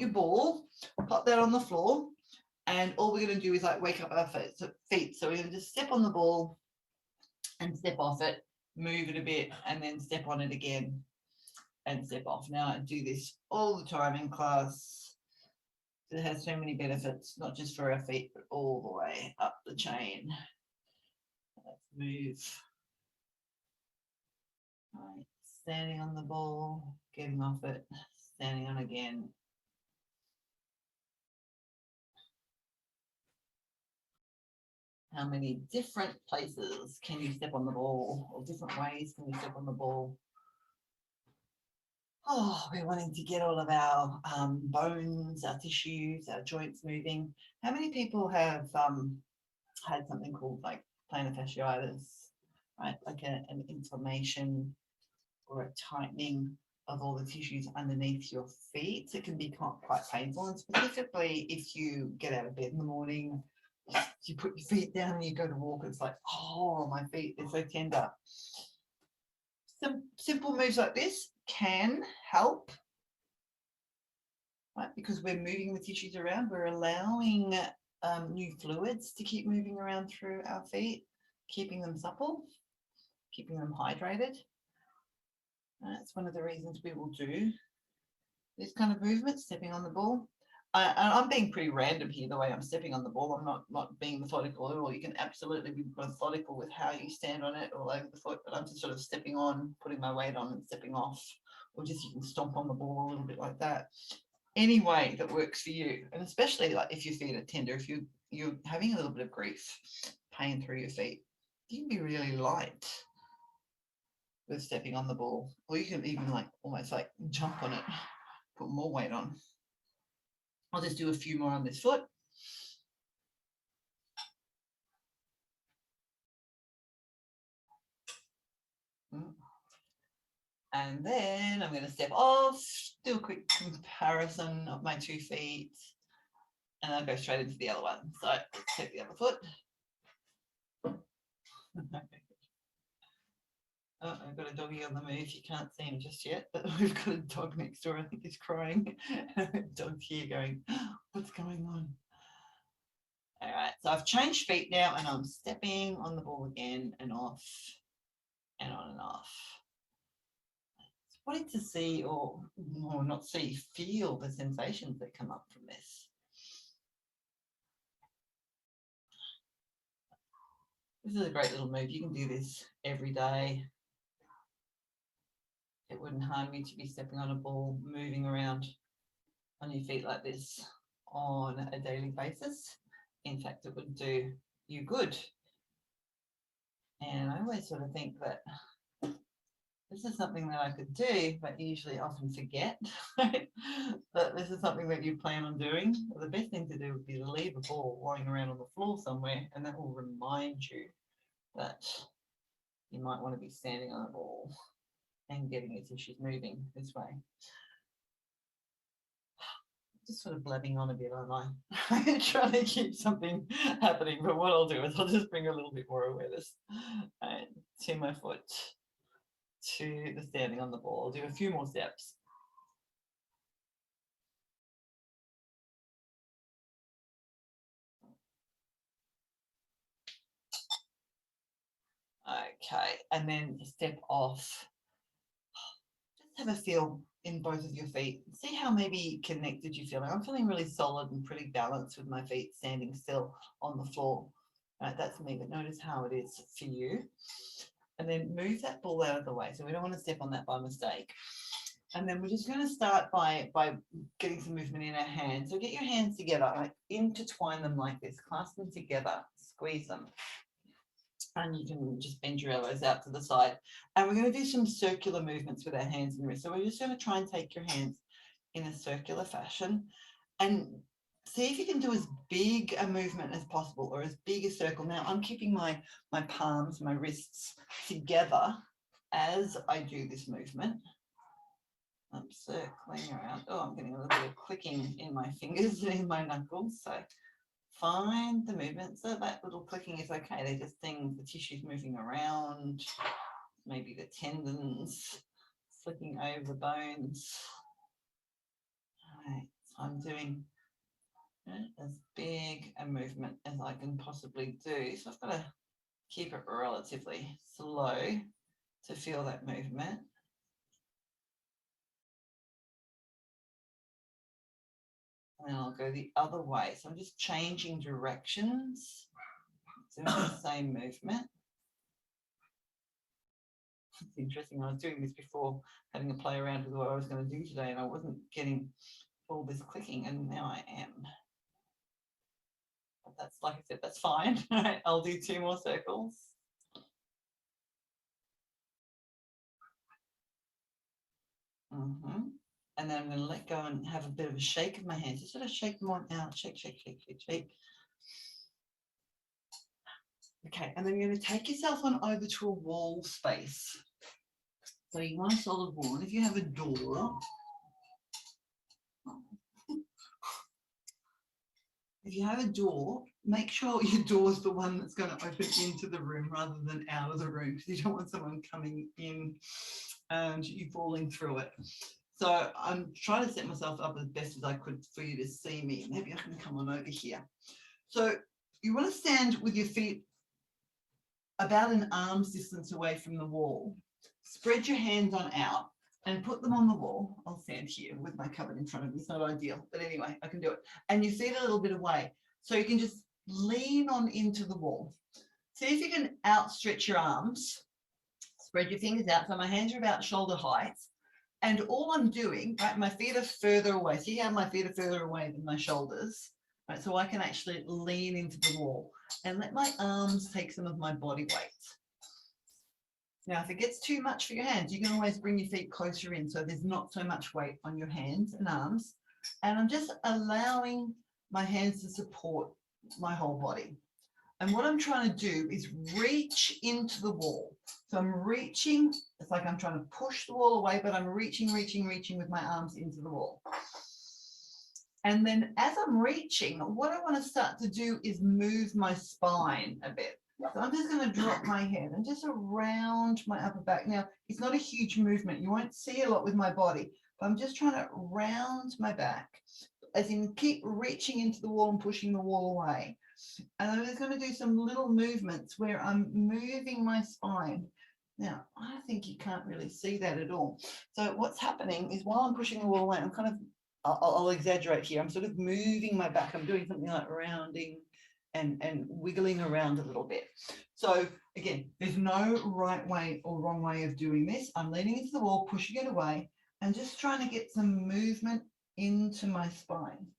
your ball, pop that on the floor, and all we're going to do is like wake up our feet. So we're going to just step on the ball and step off it, move it a bit, and then step on it again and step off. Now I do this all the time in class. It has so many benefits, not just for our feet, but all the way up the chain. Let's move. Right, standing on the ball, getting off it, standing on again. How many different places can you step on the ball, or different ways can you step on the ball? Oh, we're wanting to get all of our bones, our tissues, our joints moving. How many people have had something called like plantar fasciitis, right? Like an inflammation or a tightening of all the tissues underneath your feet. It can be quite painful, and specifically if you get out of bed in the morning, you put your feet down and you go to walk, it's like, oh, my feet, they're so tender. Some simple moves like this can help, right? Because we're moving the tissues around, we're allowing new fluids to keep moving around through our feet, keeping them supple, keeping them hydrated. That's one of the reasons we will do this kind of movement, stepping on the ball. I'm being pretty random here, the way I'm stepping on the ball. I'm not being methodical at all. You can absolutely be methodical with how you stand on it all over the foot, but I'm just sort of stepping on, putting my weight on and stepping off, or just you can stomp on the ball a little bit like that. Any way that works for you, and especially like if your feet are tender, if you're having a little bit of grief, pain through your feet, you can be really light with stepping on the ball, or you can even like almost like jump on it, put more weight on. I'll just do a few more on this foot. And then I'm going to step off, do a quick comparison of my 2 feet, and I'll go straight into the other one. So let's take the other foot. Oh, I've got a doggy on the move. You can't see him just yet, but we've got a dog next door. I think he's crying. Dog's here going, what's going on? All right, so I've changed feet now and I'm stepping on the ball again and off and on and off. Wanting to see or not see, feel the sensations that come up from this. This is a great little move. You can do this every day. It wouldn't harm you to be stepping on a ball, moving around on your feet like this on a daily basis. In fact, it would do you good. And I always sort of think that this is something that I could do, but usually often forget, right? But this is something that you plan on doing. Well, the best thing to do would be to leave a ball lying around on the floor somewhere, and that will remind you that you might want to be standing on a ball and getting your tissues moving this way. Just sort of blabbing on a bit, aren't I? I'm trying to keep something happening, but what I'll do is I'll just bring a little bit more awareness to my foot, to the standing on the ball. I'll do a few more steps. Okay, and then step off. Just have a feel in both of your feet. See how maybe connected you feel. I'm feeling really solid and pretty balanced with my feet standing still on the floor. Right, that's me, but notice how it is for you. And then move that ball out of the way. So we don't want to step on that by mistake. And then we're just going to start by getting some movement in our hands. So get your hands together, like intertwine them like this, clasp them together, squeeze them. And you can just bend your elbows out to the side. And we're going to do some circular movements with our hands and wrists. So we're just going to try and take your hands in a circular fashion and see if you can do as big a movement as possible, or as big a circle. Now I'm keeping my palms, my wrists together as I do this movement. I'm circling around. Oh, I'm getting a little bit of clicking in my fingers and in my knuckles. So find the movement. So that little clicking is okay. They're just things, the tissues moving around, maybe the tendons flicking over the bones. All right, I'm doing as big a movement as I can possibly do. So I've got to keep it relatively slow to feel that movement. And then I'll go the other way. So I'm just changing directions, doing the same movement. It's interesting. I was doing this before, having a play around with what I was going to do today, and I wasn't getting all this clicking, and now I am. But that's, like I said, that's fine. I'll do 2 more circles. And then I'm going to let go and have a bit of a shake of my hands. Just sort of shake them on out. Shake, shake, shake, shake, shake. Okay, and then you're going to take yourself on over to a wall space. So you want a solid wall. And if you have a door, make sure your door is the one that's going to open into the room rather than out of the room, because you don't want someone coming in and you falling through it. So I'm trying to set myself up as best as I could for you to see me. Maybe I can come on over here. So you want to stand with your feet about an arm's distance away from the wall. Spread your hands on out and put them on the wall. I'll stand here with my cupboard in front of me. It's not ideal, but anyway, I can do it. And your feet a little bit away. So you can just lean on into the wall. See if you can outstretch your arms. Spread your fingers out. So my hands are about shoulder height. And all I'm doing, right, my feet are further away. See how my feet are further away than my shoulders? Right, so I can actually lean into the wall and let my arms take some of my body weight. Now, if it gets too much for your hands, you can always bring your feet closer in so there's not so much weight on your hands and arms. And I'm just allowing my hands to support my whole body. And what I'm trying to do is reach into the wall. So I'm reaching, it's like I'm trying to push the wall away, but I'm reaching with my arms into the wall. And then as I'm reaching, what I want to start to do is move my spine a bit. So I'm just going to drop my head and just around my upper back. Now, it's not a huge movement. You won't see a lot with my body, but I'm just trying to round my back, as in keep reaching into the wall and pushing the wall away. And I'm just going to do some little movements where I'm moving my spine. Now, I think you can't really see that at all. So what's happening is while I'm pushing the wall away, I'm kind of, I'll exaggerate here. I'm sort of moving my back. I'm doing something like rounding and wiggling around a little bit. So again, there's no right way or wrong way of doing this. I'm leaning into the wall, pushing it away, and just trying to get some movement into my spine.